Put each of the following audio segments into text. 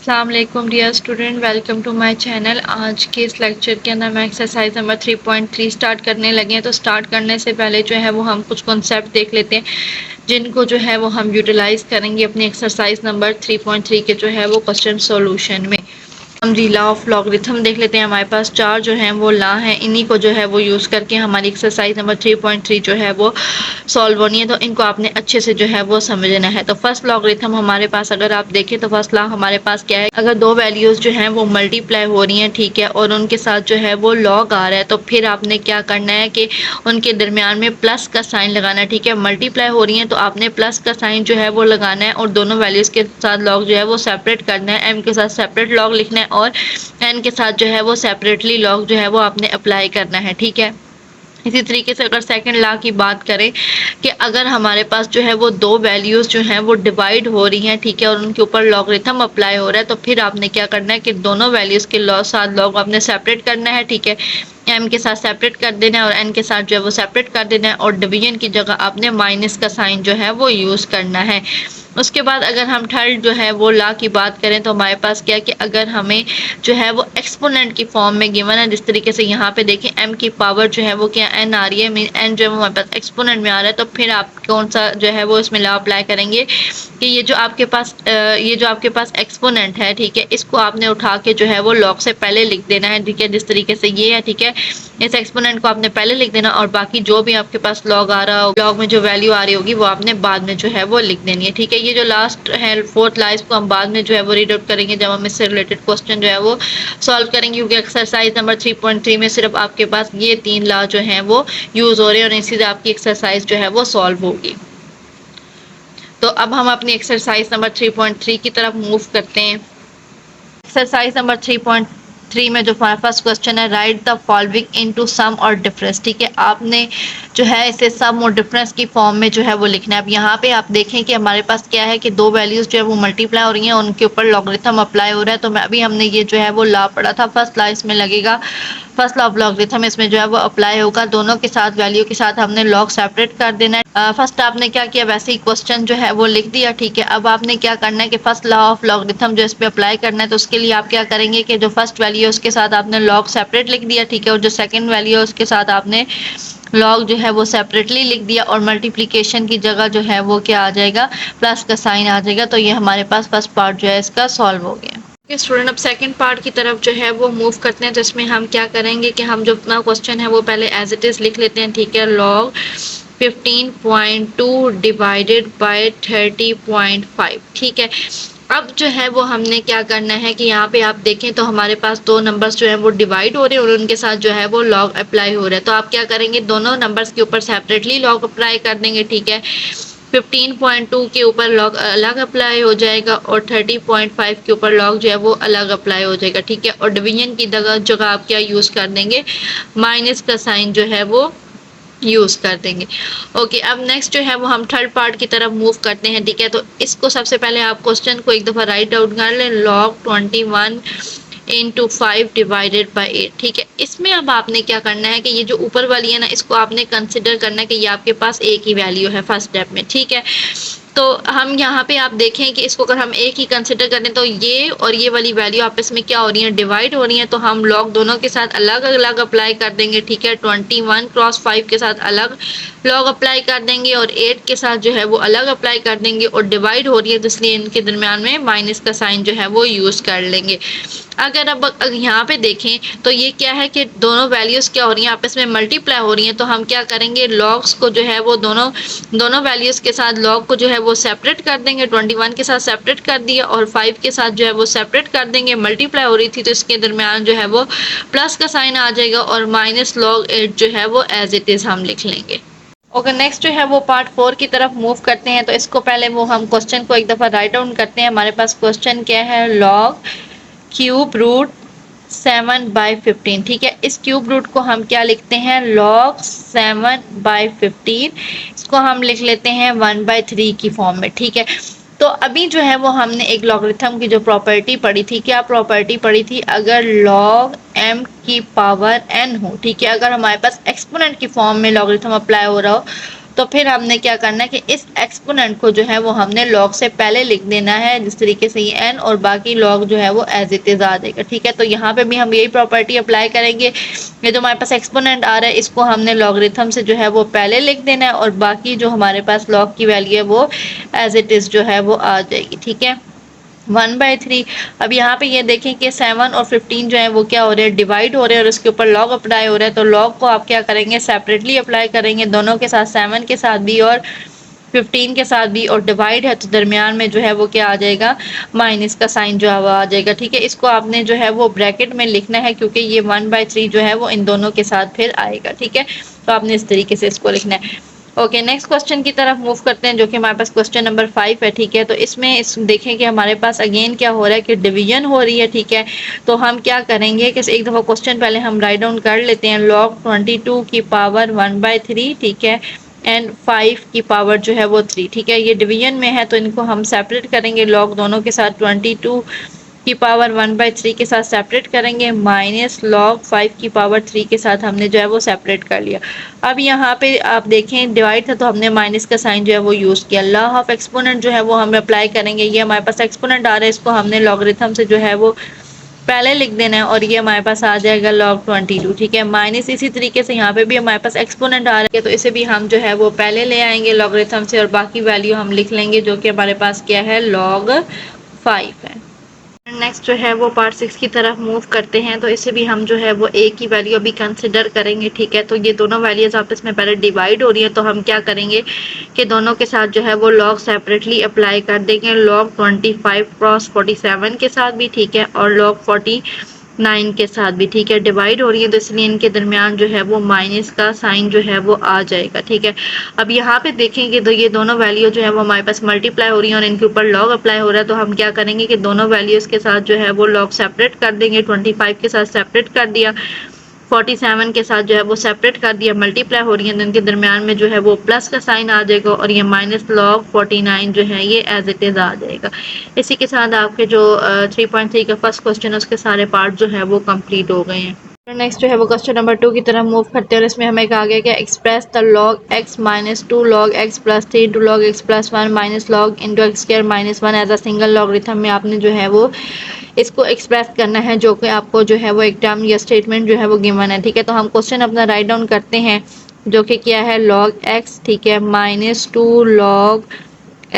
अस्सलाम वालेकुम dear student, welcome to my channel. आज के इस लेक्चर के अंदर हम एक्सरसाइज नंबर 3.3 स्टार्ट करने लगे हैं। तो स्टार्ट करने से पहले जो है वो हम कुछ कॉन्सेप्ट देख लेते हैं जिनको जो है वो हम यूटिलाइज करेंगे अपनी एक्सरसाइज नंबर 3.3 के जो है वो क्वेश्चन सॉल्यूशन में। हम जी लॉ ऑफ लॉगरिथम देख लेते हैं। हमारे पास चार जो हैं वो लॉ हैं, इन्हीं को जो है वो यूज़ करके हमारी एक्सरसाइज नंबर 3.3 जो है वो सॉल्व होनी है। तो इनको आपने अच्छे से जो है वो समझना है। तो फर्स्ट लॉगरिथम हमारे पास अगर आप देखें तो फर्स्ट लॉ हमारे पास क्या है, अगर दो वैल्यूज़ जो हैं वो मल्टीप्लाई हो रही हैं, ठीक है, और उनके साथ जो है वो लॉग आ रहा है, तो फिर आपने क्या करना है कि उनके दरमियान में प्लस का साइन लगाना है। ठीक है, मल्टीप्लाई हो रही है तो आपने प्लस का साइन जो है वो लगाना है और दोनों वैल्यूज़ के साथ लॉग जो है वो सेपरेट करना है। एम के साथ सेपरेट लॉग लिखना है और एन के साथ जो है वो सेपरेटली लॉग जो है वो आपने अप्लाई करना है। ठीक है, इसी तरीके से अगर सेकंड लॉ की बात करें कि अगर हमारे पास जो है वो दो वैल्यूज़ जो हैं वो डिवाइड हो रही हैं, ठीक है, और उनके ऊपर लॉगरिथम अप्लाई हो रहा है, तो फिर आपने क्या करना है कि दोनों वैल्यूज़ के साथ लॉग आपने सेपरेट करना है। ठीक है, एम के साथ सेपरेट कर देना है और एन के साथ जो है वो सेपरेट कर देना है और डिवीजन की जगह आपने माइनस का साइन जो है वो यूज़ करना है। उसके बाद अगर हम थर्ड जो है वो लॉ की बात करें तो हमारे पास क्या है कि अगर हमें जो है वो एक्सपोनेंट की फॉर्म में गिवन है, जिस तरीके से यहाँ पे देखें एम की पावर जो है वो क्या एन आ रही है, मीन एन जो है वो हमारे पास एक्सपोनेंट में आ रहा है, तो फिर आप कौन सा जो है वो इसमें लॉ अप्लाई करेंगे कि ये जो आपके पास एक्सपोनेंट है, ठीक है, इसको आपने उठा के जो है वो लॉग से पहले लिख देना है। ठीक है, जिस तरीके से ये है, ठीक है, इस एक्सपोनेंट को आपने पहले लिख देना और बाकी जो भी आपके पास लॉग आ रहा हो, लॉग में जो वैल्यू आ रही होगी वो आपने बाद में जो है वो लिख देनी है। ठीक है, ये जो लास्ट है फोर्थ लॉ, इसको हम बाद में जो है वो रीड आउट करेंगे जब हम इससे रिलेटेड क्वेश्चन जो है वो सॉल्व करेंगे, क्योंकि एक्सरसाइज नंबर 3.3 में सिर्फ आपके पास ये तीन लॉ जो हैं वो यूज हो रहे हैं और इसी से आपकी एक्सरसाइज जो है वो सॉल्व होगी। तो अब हम अपनी एक्सरसाइज नंबर 3.3 की तरफ मूव करते हैं। एक्सरसाइज नंबर 3.3 में जो फर्स्ट क्वेश्चन है, right the following into some और डिफरेंस। ठीक है, आपने जो है इसे सम और डिफरेंस की फॉर्म में जो है वो लिखना है। अब यहाँ पे आप देखें कि हमारे पास क्या है कि दो वैल्यूज जो है वो मल्टीप्लाई हो रही हैं, उनके ऊपर लॉगरिथम अप्लाई हो रहा है। तो मैं अभी हमने ये जो है वो लॉ पढ़ा था, फर्स्ट लॉ इसमें लगेगा, फर्स्ट लॉ ऑफ लॉगरिथम इसमें जो है वो अप्लाई होगा। दोनों के साथ वैल्यू के साथ हमने लॉग सेपरेट कर देना है। फर्स्ट आपने क्या किया, वैसे ही क्वेश्चन जो है वो लिख दिया। ठीक है, अब आपने क्या करना है कि फर्स्ट लॉ ऑफ लॉगरिथम जो इस पे अप्लाई करना है, तो उसके लिए आप क्या करेंगे कि जो फर्स्ट वैल्यू है उसके साथ आपने लॉग सेपरेट लिख दिया। ठीक है, और जो सेकंड वैल्यू है उसके साथ आपने लॉग जो है वो सेपरेटली लिख दिया और मल्टीप्लिकेशन की जगह जो है वो क्या आ जाएगा, प्लस का साइन आ जाएगा। तो ये हमारे पास फर्स्ट पार्ट जो है इसका सॉल्व हो गया। स्टूडेंट, अब सेकंड पार्ट की तरफ जो है वो मूव करते हैं। तो इसमें हम क्या करेंगे कि हम जो अपना क्वेश्चन है वो पहले एज इट इज लिख लेते हैं। ठीक है, लॉग 15.2 डिवाइडेड बाय 30.5। ठीक है, अब जो है वो हमने क्या करना है कि यहाँ पे आप देखें तो हमारे पास दो नंबर्स जो है वो डिवाइड हो रहे हैं और उनके साथ जो है वो लॉग अप्लाई हो रहा है। तो आप क्या करेंगे, दोनों नंबर्स के ऊपर सेपरेटली लॉग अप्लाई कर देंगे। ठीक है, 15.2 के ऊपर लॉग अलग अप्लाई हो जाएगा और 30.5 के ऊपर लॉग जो है वो अलग अप्लाई हो जाएगा। ठीक है, और डिवीजन की जगह आप क्या यूज़ कर देंगे, माइनस का साइन जो है वो यूज़ कर देंगे। ओके, अब नेक्स्ट जो है वो हम थर्ड पार्ट की तरफ मूव करते हैं। ठीक है, तो इसको सबसे पहले आप क्वेश्चन को एक दफ़ा राइट आउट कर लें, लॉग 21 इंटू 5 डिवाइडेड बाई 8। ठीक है, इसमें अब आपने क्या करना है कि ये जो ऊपर वाली है ना, इसको आपने कंसिडर करना है कि ये आपके पास एक ही वैल्यू है फर्स्ट स्टेप में। ठीक है, तो हम यहाँ पे आप देखें कि इसको अगर हम एक ही कंसिडर करें तो ये और ये वाली वैल्यू आपस में क्या हो रही है, डिवाइड हो रही है। तो हम लॉग दोनों के साथ अलग अलग अप्लाई कर देंगे। ठीक है, 21 क्रॉस 5 के साथ अलग लॉग अप्लाई कर देंगे और 8 के साथ जो है वो अलग अप्लाई कर देंगे और डिवाइड हो रही है तो इसलिए इनके दरमियान में माइनस का साइन जो है वो यूज़ कर लेंगे। अगर अब यहाँ पे देखें तो ये क्या है कि दोनों वैल्यूज़ क्या हो रही हैं, आपस में मल्टीप्लाई हो रही हैं। तो हम क्या करेंगे, लॉग्स को जो है वो दोनों वैल्यूज़ के साथ लॉग को जो है वो सेपरेट कर देंगे। 21 के साथ सेपरेट कर दिया और 5 के साथ जो है वो सेपरेट कर देंगे। मल्टीप्लाई हो रही थी तो इसके दरमियान जो है वो प्लस का साइन आ जाएगा और माइनस लॉग 8 जो है वो एज इट इज़ हम लिख लेंगे। ओके, नेक्स्ट जो है वो पार्ट 4 की तरफ मूव करते हैं। तो इसको पहले वो हम क्वेश्चन को एक दफ़ा राइट डाउन करते हैं। हमारे पास क्वेश्चन क्या है, लॉग क्यूब रूट 7/15। ठीक है, इस क्यूब रूट को हम क्या लिखते हैं, लॉग 7/15। इसको हम लिख लेते हैं 1/3 की फॉर्म में। ठीक है, तो अभी जो है वो हमने एक लॉगरिथम की जो प्रॉपर्टी पढ़ी थी, क्या प्रॉपर्टी पढ़ी थी, अगर लॉग m की पावर n हो, ठीक है, अगर हमारे पास एक्सपोनेंट की फॉर्म में लॉगरिथम अप्लाई हो रहा हो तो फिर हमने क्या करना है कि इस एक्सपोनेंट को जो है वो हमने लॉग से पहले लिख देना है, जिस तरीके से ये n, और बाकी लॉग जो है वो एज इट इज आ जाएगा। ठीक है, तो यहाँ पे भी हम यही प्रॉपर्टी अप्लाई करेंगे। ये जो हमारे पास एक्सपोनेंट आ रहा है इसको हमने लॉगरिथम से जो है वो पहले लिख देना है, और बाकी जो हमारे पास लॉग की वैल्यू है वो एज इट इज जो है वो आ जाएगी। ठीक है, 1/3। अब यहाँ पे ये देखें कि 7 और 15 जो है वो क्या हो रहे हैं, डिवाइड हो रहे हैं, और उसके ऊपर लॉग अप्लाई हो रहा है। तो लॉग को आप क्या करेंगे, सेपरेटली अप्लाई करेंगे, दोनों के साथ, 7 के साथ भी और 15 के साथ भी, और डिवाइड है तो दरमियान में जो है वो क्या आ जाएगा, माइनस का साइन जो है वो आ जाएगा। ठीक है, इसको आपने जो है वो ब्रैकेट में लिखना है, क्योंकि ये 1/3 जो है वो इन दोनों के साथ फिर आएगा। ठीक है, तो आपने इस तरीके से इसको लिखना है। ओके, नेक्स्ट क्वेश्चन की तरफ मूव करते हैं, जो कि हमारे पास क्वेश्चन नंबर 5 है। ठीक है, तो इसमें देखें कि हमारे पास अगेन क्या हो रहा है कि डिवीजन हो रही है। ठीक है, तो हम क्या करेंगे कि एक दफ़ा क्वेश्चन पहले हम राइट डाउन कर लेते हैं, log 22 की पावर 1/3। ठीक है, एंड 5 की पावर जो है वो 3। ठीक है, ये डिवीजन में है तो इनको हम सेपरेट करेंगे, log दोनों के साथ 22 की पावर 1/3 के साथ सेपरेट करेंगे, माइनस log 5 की पावर 3 के साथ हमने जो है वो सेपरेट कर लिया। अब यहाँ पे आप देखें डिवाइड था तो हमने माइनस का साइन जो है वो यूज़ किया। लॉ ऑफ एक्सपोनेंट जो है वो हम अप्लाई करेंगे। ये हमारे पास एक्सपोनेंट आ रहा है, इसको हमने लॉगरिथम से जो है वो पहले लिख देना है, और ये हमारे पास आ जाएगा log 22। ठीक है, माइनस इसी तरीके से यहाँ पे भी हमारे पास एक्सपोनेंट आ रहा है, तो इसे भी हम जो है वो पहले ले आएंगे लॉगरिथम से, और बाकी वैल्यू हम लिख लेंगे, जो कि हमारे पास क्या है, log 5 है। नेक्स्ट जो है वो पार्ट 6 की तरफ मूव करते हैं, तो इसे भी हम जो है वो a की वैल्यू अभी कंसिडर करेंगे। ठीक है, तो ये दोनों वैल्यूज आपस में पहले डिवाइड हो रही है, तो हम क्या करेंगे कि दोनों के साथ जो है वो लॉग सेपरेटली अप्लाई कर देंगे, log 25 क्रॉस 47 के साथ भी। ठीक है, और log 49 के साथ भी। ठीक है, डिवाइड हो रही है तो इसलिए इनके दरमियान जो है वो माइनस का साइन जो है वो आ जाएगा। ठीक है, अब यहाँ पे देखेंगे तो ये दोनों वैल्यू जो है वो हमारे पास मल्टीप्लाई हो रही है और इनके ऊपर लॉग अप्लाई हो रहा है, तो हम क्या करेंगे कि दोनों वैल्यूज के साथ जो है वो लॉग सेपरेट कर देंगे। 25 के साथ सेपरेट कर दिया, 47 के साथ जो है वो सेपरेट कर दिया, मल्टीप्लाई हो रही है तो इनके दरमियान में जो है वो प्लस का साइन आ जाएगा, और ये माइनस log 49 जो है ये एज इट इज आ जाएगा। इसी के साथ आपके जो 3.3 का फर्स्ट क्वेश्चन है उसके सारे पार्ट जो है वो कंप्लीट हो गए हैं। नेक्स्ट जो है वो क्वेश्चन नंबर 2 की तरफ मूव करते हैं, और इसमें हमें कहा गया कि express the log x minus 2 log x plus 3 into log x plus 1 minus log into x square minus 1 as a single logarithm में आपने जो है वो इसको एक्सप्रेस करना है, जो कि आपको जो है वो एक टर्म या स्टेटमेंट जो है वो गिवन है। ठीक है, तो हम क्वेश्चन अपना राइट डाउन करते हैं, जो कि क्या है, log x। ठीक है, minus 2 log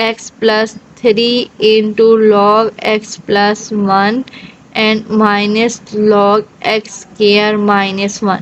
x plus 3 into log x plus 1 and minus log x square minus 1।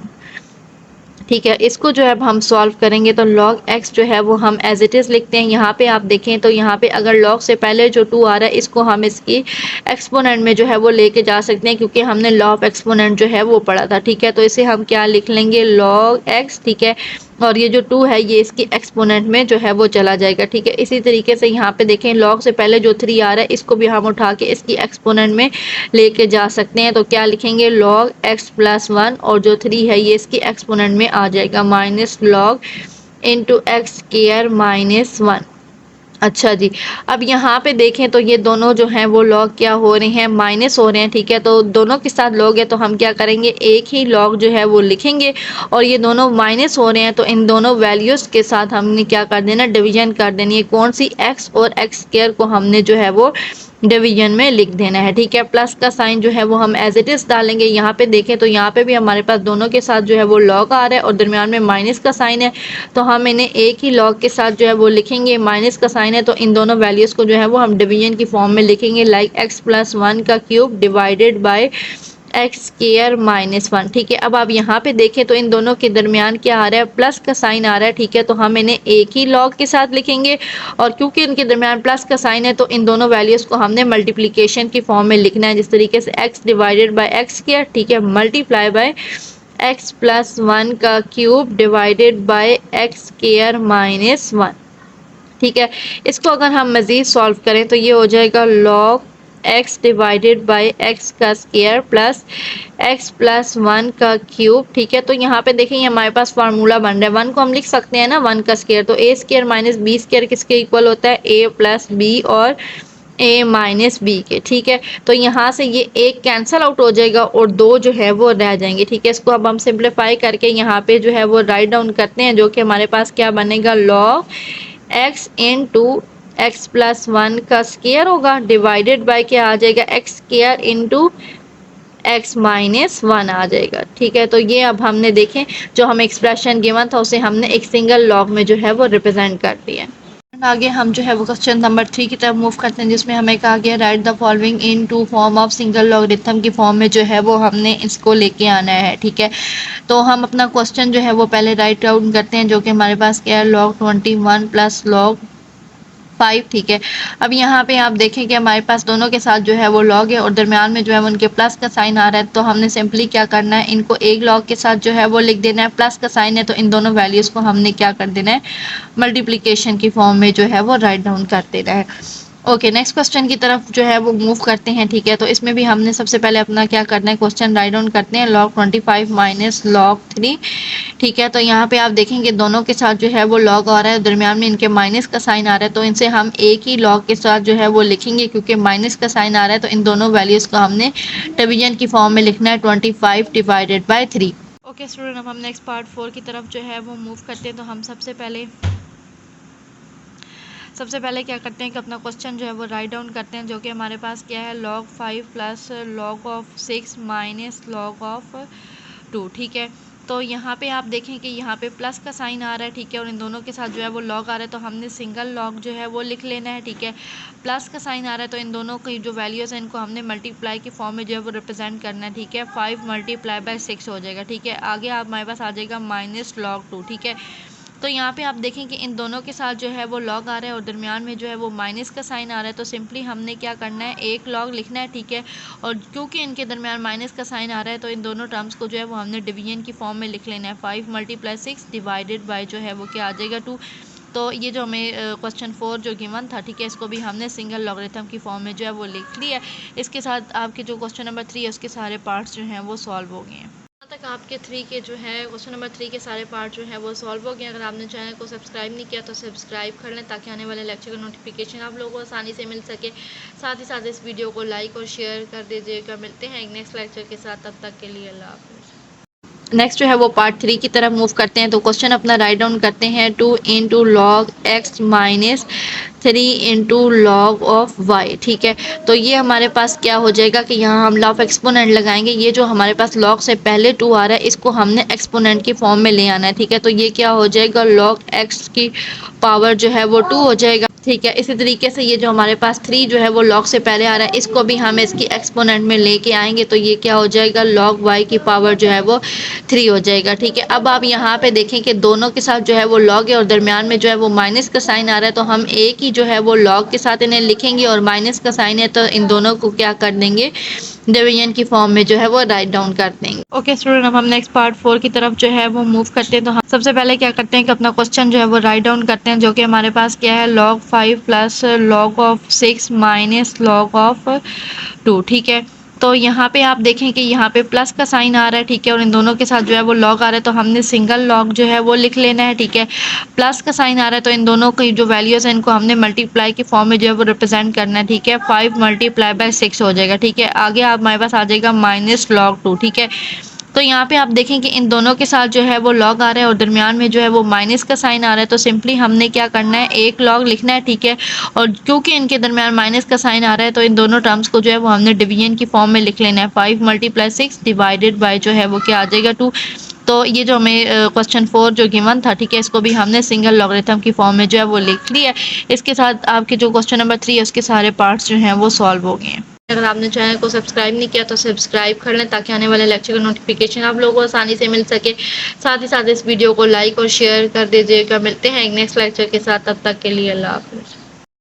ठीक है, इसको जो है अब हम सॉल्व करेंगे, तो log x जो है वो हम एज इट इज़ लिखते हैं। यहाँ पे आप देखें तो यहाँ पे अगर log से पहले जो 2 आ रहा है इसको हम इसकी एक्सपोनेंट में जो है वो लेके जा सकते हैं, क्योंकि हमने लॉ ऑफ एक्सपोनेंट जो है वो पढ़ा था। ठीक है, तो इसे हम क्या लिख लेंगे, log x। ठीक है, और ये जो 2 है ये इसकी एक्सपोनेंट में जो है वो चला जाएगा। ठीक है, इसी तरीके से यहाँ पे देखें log से पहले जो 3 आ रहा है इसको भी हम उठा के इसकी एक्सपोनेंट में लेके जा सकते हैं, तो क्या लिखेंगे, log x प्लस 1, और जो 3 है ये इसकी एक्सपोनेंट में आ जाएगा, minus log into x square minus 1। अच्छा जी, अब यहाँ पे देखें तो ये दोनों जो हैं वो लॉग क्या हो रहे हैं, माइनस हो रहे हैं। ठीक है, तो दोनों के साथ लॉग है तो हम क्या करेंगे, एक ही लॉग जो है वो लिखेंगे, और ये दोनों माइनस हो रहे हैं तो इन दोनों वैल्यूज़ के साथ हमने क्या कर देना, डिवीजन कर देनी है। कौन सी, x और x स्क्वायर को हमने जो है वो डिवीजन में लिख देना है। ठीक है, प्लस का साइन जो है वो हम एज इट इज़ डालेंगे। यहाँ पे देखें तो यहाँ पे भी हमारे पास दोनों के साथ जो है वो लॉग आ रहा है और दरमियान में माइनस का साइन है, तो हम इन्हें एक ही लॉग के साथ जो है वो लिखेंगे। माइनस का साइन है तो इन दोनों वैल्यूज़ को जो है वो हम डिवीजन की फॉर्म में लिखेंगे, लाइक x प्लस 1 का cube divided by x square minus 1। ठीक है, अब आप यहाँ पे देखें तो इन दोनों के दरमियान क्या आ रहा है, प्लस का साइन आ रहा है। ठीक है, तो हम इन्हें एक ही लॉग के साथ लिखेंगे, और क्योंकि इनके दरमियान प्लस का साइन है तो इन दोनों वैल्यूज़ को हमने मल्टीप्लिकेशन की फॉर्म में लिखना है, जिस तरीके से x divided by x square, ठीक है, मल्टीप्लाई बाय x प्लस 1 का cube divided by x square minus 1। ठीक है, इसको अगर हम मज़ीद सॉल्व करें तो ये हो जाएगा log x divided by x का स्क्वायर प्लस x प्लस 1 का क्यूब। ठीक है, तो यहाँ पे देखें ये हमारे पास फार्मूला बन रहा है, 1 को हम लिख सकते हैं ना, 1 का स्क्वायर, तो a square minus b square किसके इक्वल होता है, a प्लस b, और ए माइनस बी के, ठीक है। तो यहाँ से ये एक कैंसल आउट हो जाएगा और 2 जो है वो रह जाएंगे, ठीक है। इसको अब हम सिंप्लीफाई करके यहाँ पे जो है वो राइट डाउन करते हैं, जो कि हमारे पास क्या बनेगा, log x into x plus 1 का स्केयर होगा, डिवाइडेड बाय क्या आ जाएगा, x square into x minus 1 आ जाएगा, ठीक है। तो ये अब हमने देखें जो हमें एक्सप्रेशन गिवन था उसे हमने एक सिंगल लॉग में जो है वो रिप्रेजेंट कर दिया। आगे हम जो है वो क्वेश्चन नंबर 3 की तरफ मूव करते हैं, जिसमें हमें कहा गया write the following into form of single logarithm की फॉर्म में जो है वो हमने इसको लेके आना है, ठीक है। तो हम अपना क्वेश्चन जो है वो पहले राइट डाउन करते हैं, जो कि हमारे पास क्या है, log 21 प्लस log 5, ठीक है। अब यहाँ पे आप देखें कि हमारे पास दोनों के साथ जो है वो लॉग है और दरमियान में जो है उनके प्लस का साइन आ रहा है, तो हमने सिंपली क्या करना है, इनको एक लॉग के साथ जो है वो लिख देना है, प्लस का साइन है तो इन दोनों वैल्यूज़ को हमने क्या कर देना है, मल्टीप्लिकेशन की फॉर्म में जो है वो राइट डाउन कर देना है। ओके, नेक्स्ट क्वेश्चन की तरफ जो है वो मूव करते हैं, ठीक है। तो इसमें भी हमने सबसे पहले अपना क्या करना है, क्वेश्चन राइट डाउन करते हैं, log 25 माइनस log 3, ठीक है। तो यहाँ पे आप देखेंगे दोनों के साथ जो है वो log आ रहा है, दरमियान में इनके माइनस का साइन आ रहा है, तो इनसे हम एक ही log के साथ जो है वो लिखेंगे, क्योंकि माइनस का साइन आ रहा है तो इन दोनों वैल्यूज़ को हमने डिवीजन की फॉर्म में लिखना है, 25 डिवाइडेड बाई 3। ओके स्टूडेंट, अब हम नेक्स्ट पार्ट 4 की तरफ जो है वो मूव करते हैं। तो हम सबसे पहले क्या करते हैं कि अपना क्वेश्चन जो है वो राइट डाउन करते हैं, जो कि हमारे पास क्या है, log 5 plus log of 6 minus log of 2, ठीक है। तो यहाँ पे आप देखें कि यहाँ पे प्लस का साइन आ रहा है, ठीक है, और इन दोनों के साथ जो है वो log आ रहा है, तो हमने सिंगल log जो है वो लिख लेना है, ठीक है। प्लस का साइन आ रहा है तो इन दोनों की जो वैल्यूज़ हैं इनको हमने मल्टीप्लाई की फॉर्म में जो है वो रिप्रेजेंट करना है, ठीक है। 5 मल्टीप्लाई बाय 6 हो जाएगा, ठीक है। आगे आप हमारे पास आ जाएगा माइनस log 2, ठीक है। तो यहाँ पे आप देखें कि इन दोनों के साथ जो है वो log आ रहा है और दरमियान में जो है वो माइनस का साइन आ रहा है, तो सिंपली हमने क्या करना है, एक log लिखना है, ठीक है। और क्योंकि इनके दरमियान माइनस का साइन आ रहा है तो इन दोनों टर्म्स को जो है वो हमने डिवीजन की फॉर्म में लिख लेना है, 5 मल्टीप्लाई 6 डिवाइडेड बाय जो है वो क्या आ जाएगा, 2। तो ये जो हमें क्वेश्चन 4 जो गिवन था, ठीक है, इसको भी हमने सिंगल लॉगरिथम की फॉर्म में जो है वो लिख लिया है। इसके साथ आपके जो क्वेश्चन नंबर 3 है उसके सारे पार्ट्स जो हैं वो सॉल्व हो गए हैं। तक आपके 3 के जो है क्वेश्चन नंबर 3 के सारे पार्ट जो है वो सॉल्व हो गए। अगर आपने चैनल को सब्सक्राइब नहीं किया तो सब्सक्राइब कर लें, ताकि आने वाले लेक्चर का नोटिफिकेशन आप लोगों को आसानी से मिल सके। साथ ही साथ इस वीडियो को लाइक और शेयर कर दीजिएगा। मिलते हैं एक नेक्स्ट लेक्चर के साथ, तब तक के लिए अल्लाह हाफ़िज़। नेक्स्ट जो है वो पार्ट 3 की तरफ मूव करते हैं। तो क्वेश्चन अपना राइट डाउन करते हैं, 2 into log x minus 3 into log of y, ठीक है। तो ये हमारे पास क्या हो जाएगा कि यहाँ हम लॉ ऑफ एक्सपोनेंट लगाएंगे। ये जो हमारे पास लॉग से पहले 2 आ रहा है इसको हमने एक्सपोनेंट की फॉर्म में ले आना है, ठीक है। तो ये क्या हो जाएगा, लॉग एक्स की पावर जो है वो 2 हो जाएगा, ठीक है। इसी तरीके से ये जो हमारे पास 3 जो है वो log से पहले आ रहा है, इसको भी हम इसकी एक्सपोनेंट में लेके आएंगे, तो ये क्या हो जाएगा, log y की पावर जो है वो 3 हो जाएगा, ठीक है। अब आप यहाँ पे देखें कि दोनों के साथ जो है वो log है और दरमियान में जो है वो माइनस का साइन आ रहा है, तो हम एक ही जो है वो log के साथ इन्हें लिखेंगे और माइनस का साइन है तो इन दोनों को क्या कर देंगे, डिवीजन की फॉर्म में जो है वो राइट डाउन कर देंगे। ओके स्टूडेंट, अब हम नेक्स्ट पार्ट 4 की तरफ जो है वो मूव करते हैं। तो हम सबसे पहले क्या करते हैं कि अपना क्वेश्चन जो है वो राइट डाउन करते हैं, जो कि हमारे पास क्या है, log 5 plus log of 6 minus log of 2, ठीक है। तो यहाँ पे आप देखें कि यहाँ पे प्लस का साइन आ रहा है, ठीक है, और इन दोनों के साथ जो है वो log आ रहा है, तो हमने सिंगल log जो है वो लिख लेना है, ठीक है। प्लस का साइन आ रहा है तो इन दोनों की जो वैल्यूज़ हैं इनको हमने मल्टीप्लाई की फॉर्म में जो है वो रिप्रेजेंट करना है, ठीक है। 5 मल्टीप्लाई बाय 6 हो जाएगा, ठीक है। आगे आप हमारे पास आ जाएगा माइनस log 2, ठीक है। तो यहाँ पे आप देखें कि इन दोनों के साथ जो है वो log आ रहा है और दरमियान में जो है वो माइनस का साइन आ रहा है, तो सिंपली हमने क्या करना है, एक log लिखना है, ठीक है। और क्योंकि इनके दरमियान माइनस का साइन आ रहा है तो इन दोनों टर्म्स को जो है वो हमने डिवीजन की फॉर्म में लिख लेना है, 5 मल्टीप्लाई 6 डिवाइडेड बाय जो है वो क्या आ जाएगा, 2। तो ये जो हमें क्वेश्चन 4 जो गिवन था, ठीक है, इसको भी हमने सिंगल लॉगरिथम की फॉर्म में जो है वो लिख लिया है। इसके साथ आपके जो क्वेश्चन नंबर 3 है उसके सारे पार्ट्स जो हैं वो सॉल्व हो गए हैं। अगर आपने चैनल को सब्सक्राइब नहीं किया तो सब्सक्राइब कर लें, ताकि आने वाले लेक्चर का नोटिफिकेशन आप लोगों को आसानी से मिल सके। साथ ही साथ इस वीडियो को लाइक और शेयर कर दीजिएगा। मिलते हैं एक नेक्स्ट लेक्चर के साथ, तब तक के लिए अल्लाह हाफ़िज़।